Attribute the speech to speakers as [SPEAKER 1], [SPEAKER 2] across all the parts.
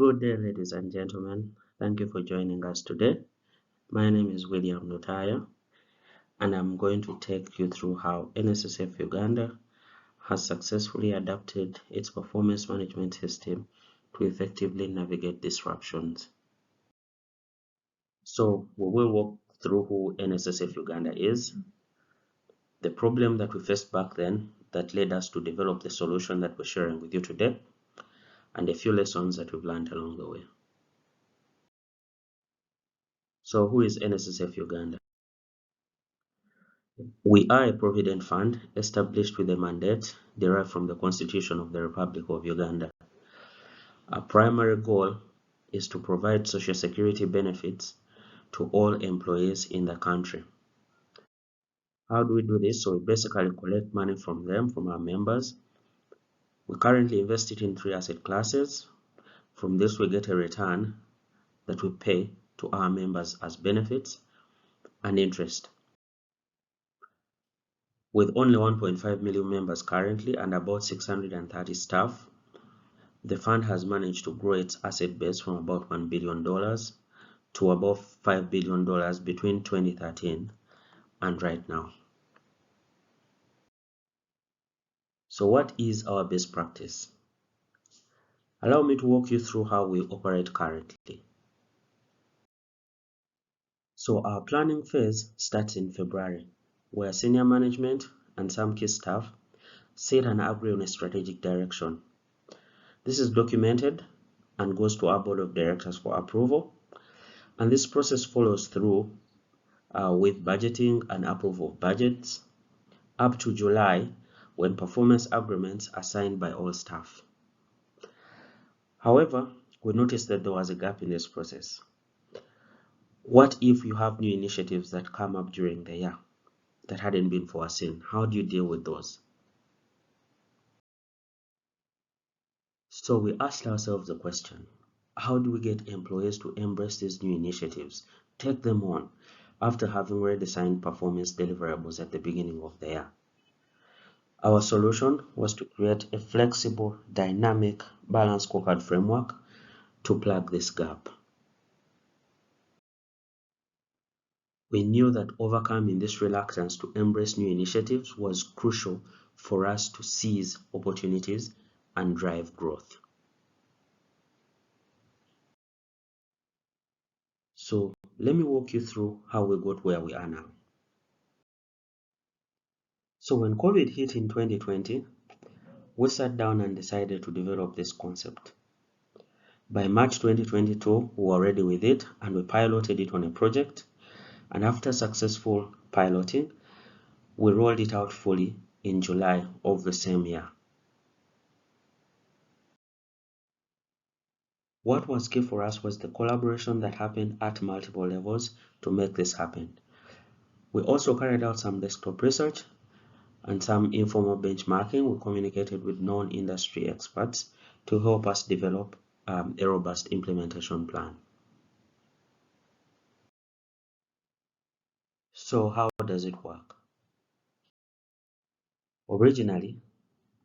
[SPEAKER 1] Good day, ladies and gentlemen. Thank you for joining us today. My name is William Lutaya, and I'm going to take you through how NSSF Uganda has successfully adapted its performance management system to effectively navigate disruptions. So, we will walk through who NSSF Uganda is, the problem that we faced back then that led us to develop the solution that we're sharing with you today, and a few lessons that we've learned along the way. So, who is NSSF Uganda? We are a provident fund established with a mandate derived from the Constitution of the Republic of Uganda. Our primary goal is to provide social security benefits to all employees in the country. How do we do this? So we basically collect money from them, from our members. We currently invest it in 3 asset classes. From this, we get a return that we pay to our members as benefits and interest. With only 1.5 million members currently and about 630 staff, the fund has managed to grow its asset base from about $1 billion to above $5 billion between 2013 and right now. So what is our best practice? Allow me to walk you through how we operate currently. So our planning phase starts in February, where senior management and some key staff sit and agree on a strategic direction. This is documented and goes to our board of directors for approval, and this process follows through with budgeting and approval of budgets up to July, when performance agreements are signed by all staff. However, we noticed that there was a gap in this process. What if you have new initiatives that come up during the year that hadn't been foreseen? How do you deal with those? So we asked ourselves the question, how do we get employees to embrace these new initiatives, take them on, after having already signed performance deliverables at the beginning of the year? Our solution was to create a flexible, dynamic, balanced scorecard framework to plug this gap. We knew that overcoming this reluctance to embrace new initiatives was crucial for us to seize opportunities and drive growth. So let me walk you through how we got where we are now. So when COVID hit in 2020, we sat down and decided to develop this concept. By March 2022, we were ready with it and we piloted it on a project. And after successful piloting, we rolled it out fully in July of the same year. What was key for us was the collaboration that happened at multiple levels to make this happen. We also carried out some desktop research and some informal benchmarking. We communicated with non-industry experts to help us develop a robust implementation plan. So how does it work? Originally,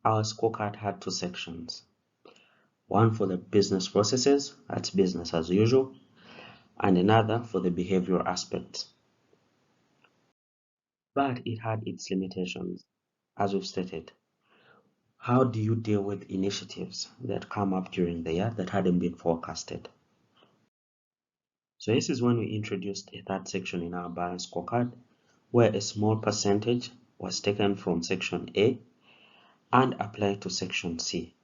[SPEAKER 1] our scorecard had 2 sections. One for the business processes, that's business as usual, and another for the behavioral aspects. But it had its limitations, as we've stated. How do you deal with initiatives that come up during the year that hadn't been forecasted? So this is when we introduced a 3rd section in our balance scorecard, where a small percentage was taken from section A and applied to section C.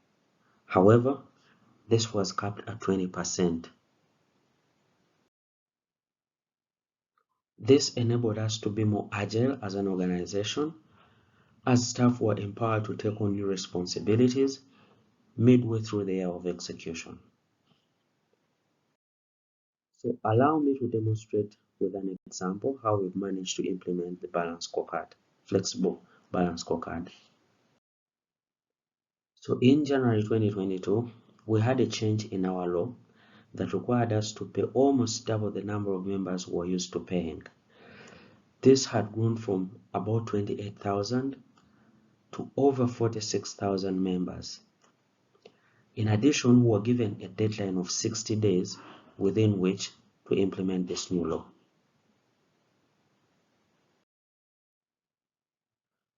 [SPEAKER 1] However, this was capped at 20%. This enabled us to be more agile as an organization, as staff were empowered to take on new responsibilities midway through the year of execution. So allow me to demonstrate with an example how we've managed to implement the balance scorecard, flexible balance scorecard. So in January 2022, we had a change in our law that required us to pay almost double the number of members we were used to paying. This had grown from about 28,000 to over 46,000 members. In addition, we were given a deadline of 60 days within which to implement this new law.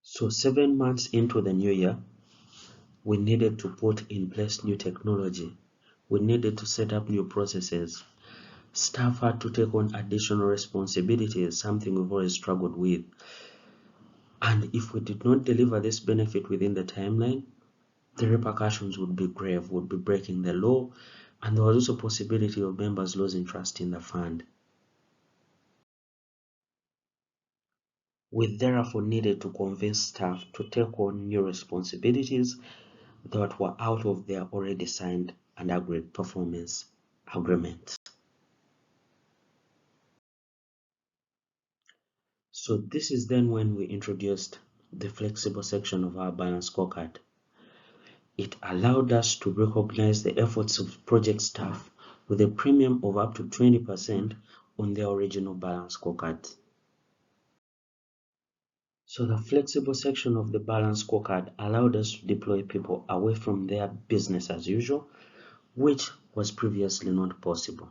[SPEAKER 1] So 7 months into the new year, we needed to put in place new technology. We needed to set up new processes. Staff had to take on additional responsibilities, something we've always struggled with. And if we did not deliver this benefit within the timeline, the repercussions would be grave, would be breaking the law, and there was also possibility of members losing trust in the fund. We therefore needed to convince staff to take on new responsibilities that were out of their already signed and agreed performance agreements. So this is then when we introduced the flexible section of our balance scorecard. It allowed us to recognize the efforts of project staff with a premium of up to 20% on their original balance scorecards. So the flexible section of the balance scorecard allowed us to deploy people away from their business as usual, which was previously not possible.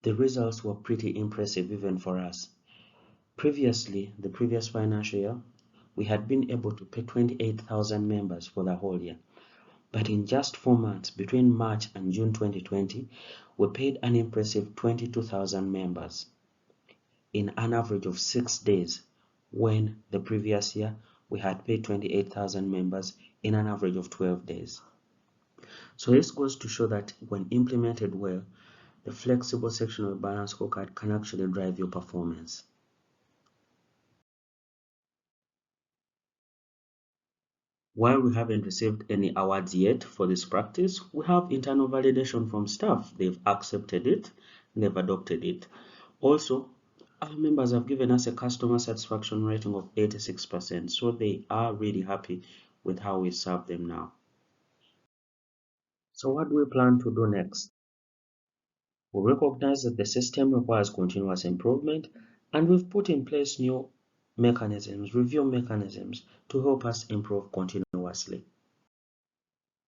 [SPEAKER 1] The results were pretty impressive even for us. Previously, the previous financial year, we had been able to pay 28,000 members for the whole year. But in just 4 months, between March and June 2020, we paid an impressive 22,000 members in an average of 6 days, when the previous year we had paid 28,000 members in an average of 12 days. So this goes to show that when implemented well, the flexible section of the balance scorecard can actually drive your performance. While we haven't received any awards yet for this practice, we have internal validation from staff. They've accepted it, they've adopted it. Also, our members have given us a customer satisfaction rating of 86%, so they are really happy with how we serve them now. So what do we plan to do next? We recognize that the system requires continuous improvement, and we've put in place new mechanisms, review mechanisms, to help us improve continuously.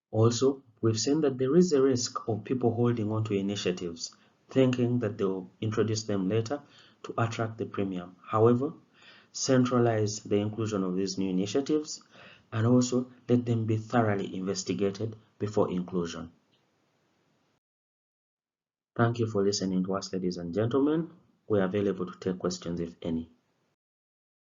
[SPEAKER 1] Also, we've seen that there is a risk of people holding on to initiatives, thinking that they'll introduce them later to attract the premium. However, centralize the inclusion of these new initiatives and also let them be thoroughly investigated before inclusion. Thank you for listening to us, ladies and gentlemen. We are available to take questions if any.